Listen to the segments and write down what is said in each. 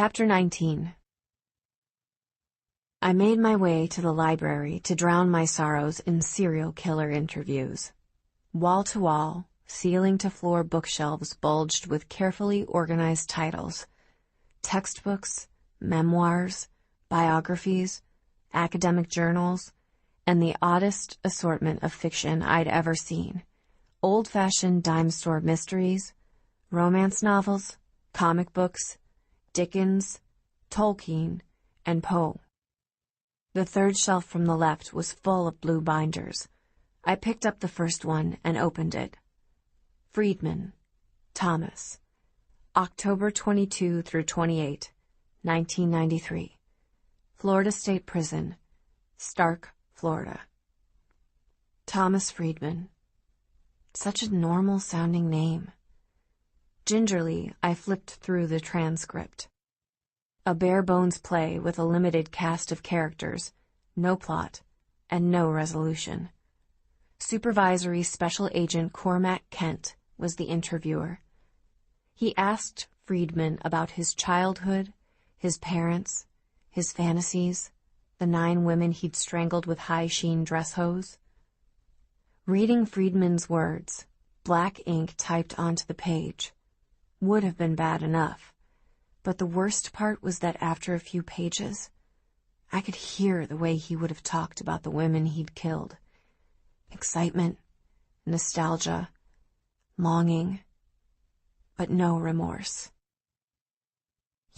Chapter 19. I made my way to the library to drown my sorrows in serial killer interviews. Wall to wall, ceiling to floor bookshelves bulged with carefully organized titles. Textbooks, memoirs, biographies, academic journals, and the oddest assortment of fiction I'd ever seen. Old-fashioned dime store mysteries, romance novels, comic books, Dickens, Tolkien, and Poe. The third shelf from the left was full of blue binders. I picked up the first one and opened it. Friedman, Thomas. October 22 through 28, 1993. Florida State Prison, Stark, Florida. Thomas Friedman. Such a normal-sounding name. Gingerly, I flipped through the transcript. A bare-bones play with a limited cast of characters, no plot, and no resolution. Supervisory Special Agent Cormac Kent was the interviewer. He asked Friedman about his childhood, his parents, his fantasies, the 9 women he'd strangled with high-sheen dress hose. Reading Friedman's words, black ink typed onto the page, would have been bad enough, but the worst part was that after a few pages, I could hear the way he would have talked about the women he'd killed. Excitement, nostalgia, longing, but no remorse.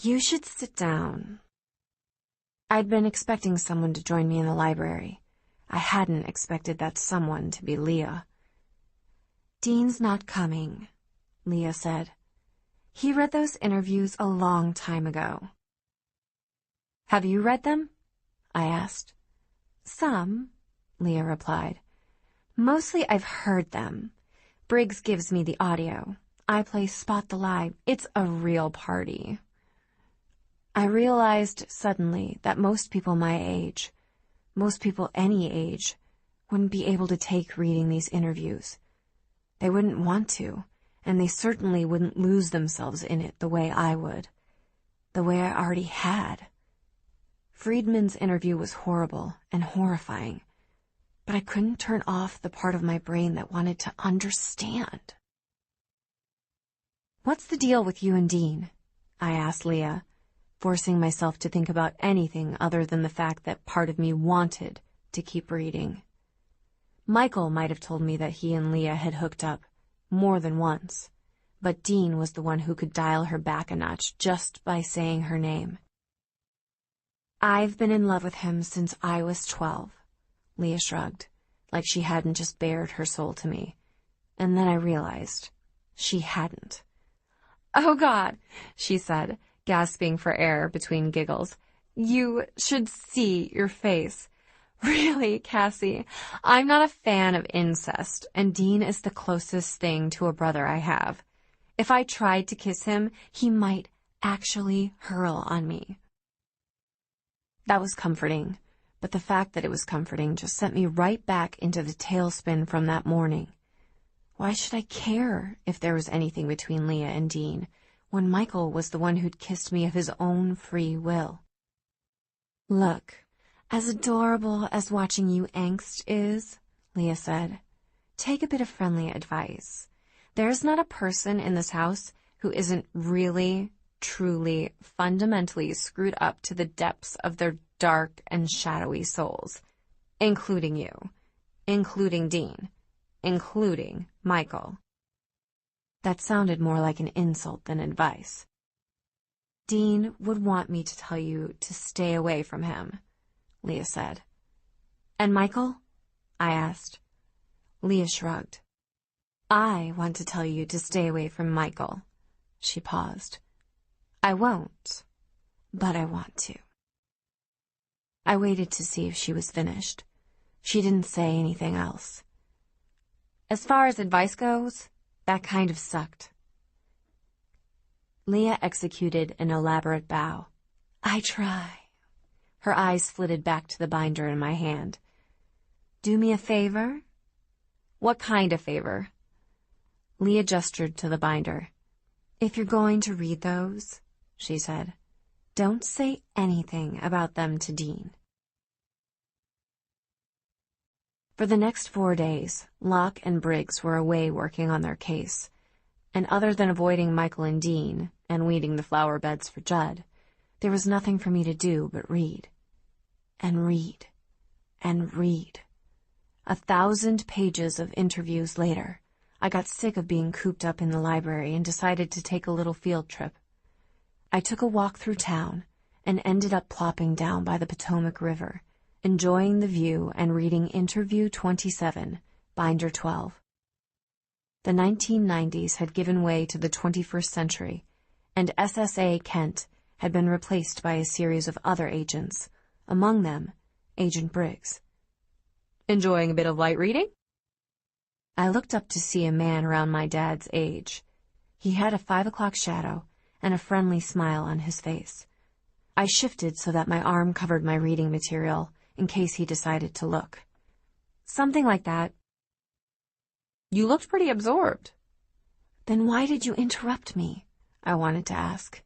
You should sit down. I'd been expecting someone to join me in the library. I hadn't expected that someone to be Leah. Dean's not coming, Leah said. He read those interviews a long time ago. Have you read them? I asked. Some, Leah replied. Mostly I've heard them. Briggs gives me the audio. I play Spot the Lie. It's a real party. I realized suddenly that most people my age, most people any age, wouldn't be able to take reading these interviews. They wouldn't want to, and they certainly wouldn't lose themselves in it the way I would, the way I already had. Friedman's interview was horrible and horrifying, but I couldn't turn off the part of my brain that wanted to understand. What's the deal with you and Dean? I asked Leah, forcing myself to think about anything other than the fact that part of me wanted to keep reading. Michael might have told me that he and Leah had hooked up more than once, but Dean was the one who could dial her back a notch just by saying her name. I've been in love with him since I was 12, Leah shrugged, like she hadn't just bared her soul to me, and then I realized she hadn't. Oh, God, she said, gasping for air between giggles. You should see your face. Really, Cassie, I'm not a fan of incest, and Dean is the closest thing to a brother I have. If I tried to kiss him, he might actually hurl on me. That was comforting, but the fact that it was comforting just sent me right back into the tailspin from that morning. Why should I care if there was anything between Leah and Dean, when Michael was the one who'd kissed me of his own free will? Look, as adorable as watching you angst is, Leah said, take a bit of friendly advice. There's not a person in this house who isn't really, truly, fundamentally screwed up to the depths of their dark and shadowy souls, including you, including Dean, including Michael. That sounded more like an insult than advice. Dean would want me to tell you to stay away from him, Leah said. And Michael? I asked. Leah shrugged. I want to tell you to stay away from Michael. She paused. I won't, but I want to. I waited to see if she was finished. She didn't say anything else. As far as advice goes, that kind of sucked. Leah executed an elaborate bow. I try. Her eyes flitted back to the binder in my hand. Do me a favor? What kind of favor? Leah gestured to the binder. If you're going to read those, she said, Don't say anything about them to Dean. For the next 4 days, Locke and Briggs were away working on their case, and other than avoiding Michael and Dean and weeding the flower beds for Judd, there was nothing for me to do but read. And read. And read. 1,000 pages of interviews later, I got sick of being cooped up in the library and decided to take a little field trip. I took a walk through town and ended up plopping down by the Potomac River, enjoying the view and reading Interview 27, Binder 12. The 1990s had given way to the 21st century, and SSA Kent had been replaced by a series of other agents, among them Agent Briggs. Enjoying a bit of light reading? I looked up to see a man around my dad's age. He had a 5 o'clock shadow and a friendly smile on his face. I shifted so that my arm covered my reading material in case he decided to look. Something like that. You looked pretty absorbed. Then why did you interrupt me? I wanted to ask.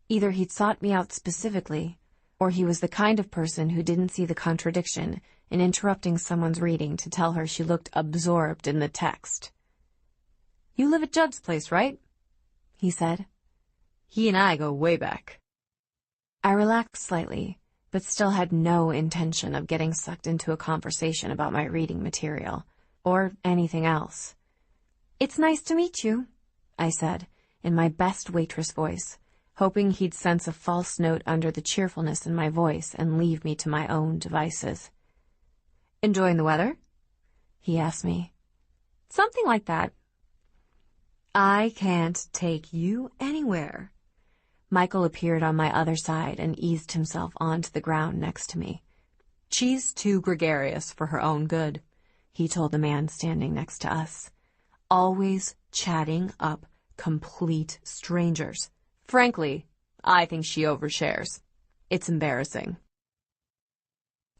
Either he'd sought me out specifically, or he was the kind of person who didn't see the contradiction in interrupting someone's reading to tell her she looked absorbed in the text. You live at Judd's place, right? He said. He and I go way back. I relaxed slightly, but still had no intention of getting sucked into a conversation about my reading material, or anything else. It's nice to meet you, I said, in my best waitress voice, hoping he'd sense a false note under the cheerfulness in my voice and leave me to my own devices. Enjoying the weather? He asked me. Something like that. I can't take you anywhere. Michael appeared on my other side and eased himself onto the ground next to me. She's too gregarious for her own good, he told the man standing next to us. Always chatting up complete strangers. Frankly, I think she overshares. It's embarrassing.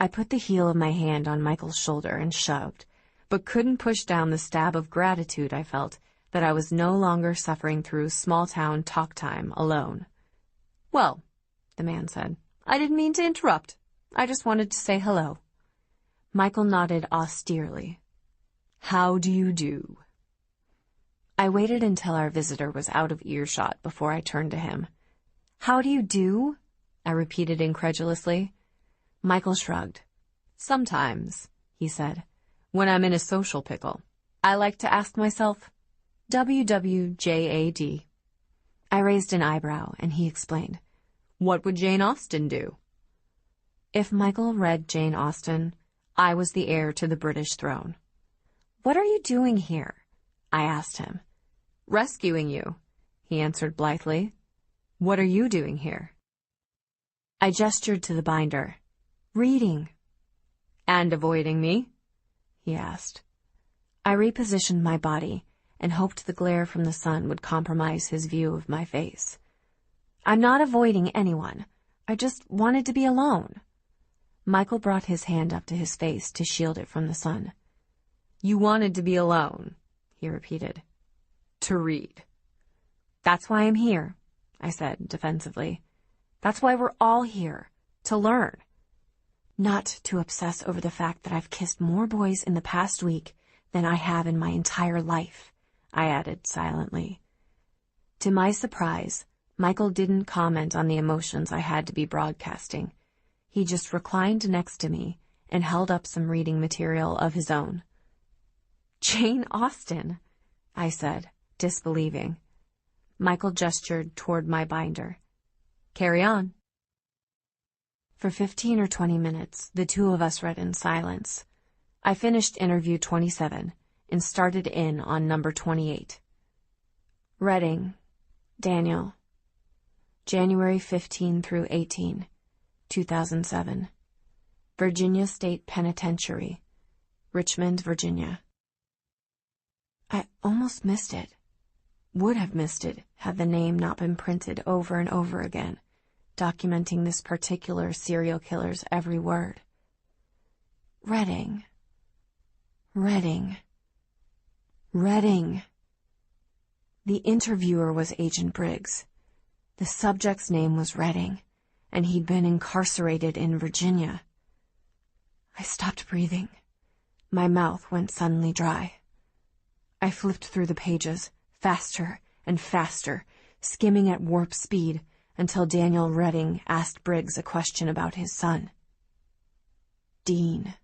I put the heel of my hand on Michael's shoulder and shoved, but couldn't push down the stab of gratitude I felt that I was no longer suffering through small-town talk time alone. Well, the man said, I didn't mean to interrupt. I just wanted to say hello. Michael nodded austerely. How do you do? I waited until our visitor was out of earshot before I turned to him. How do you do? I repeated incredulously. Michael shrugged. Sometimes, he said, when I'm in a social pickle, I like to ask myself, WWJAD. I raised an eyebrow, and he explained. What would Jane Austen do? If Michael read Jane Austen, I was the heir to the British throne. What are you doing here? I asked him. Rescuing you, he answered blithely. What are you doing here? I gestured to the binder. Reading. And avoiding me? He asked. I repositioned my body and hoped the glare from the sun would compromise his view of my face. I'm not avoiding anyone. I just wanted to be alone. Michael brought his hand up to his face to shield it from the sun. You wanted to be alone, he repeated. To read. That's why I'm here, I said defensively. That's why we're all here, to learn. Not to obsess over the fact that I've kissed more boys in the past week than I have in my entire life, I added silently. To my surprise, Michael didn't comment on the emotions I had to be broadcasting. He just reclined next to me and held up some reading material of his own. Jane Austen, I said, disbelieving. Michael gestured toward my binder. Carry on. For 15 or 20 minutes, the two of us read in silence. I finished Interview 27 and started in on number 28. Reading, Daniel. January 15 through 18, 2007. Virginia State Penitentiary, Richmond, Virginia. I almost missed it. Would have missed it had the name not been printed over and over again, documenting this particular serial killer's every word. Reading. Reading. Reading. The interviewer was Agent Briggs. The subject's name was Reading, and he'd been incarcerated in Virginia. I stopped breathing. My mouth went suddenly dry. I flipped through the pages, faster and faster, skimming at warp speed, until Daniel Redding asked Briggs a question about his son. Dean.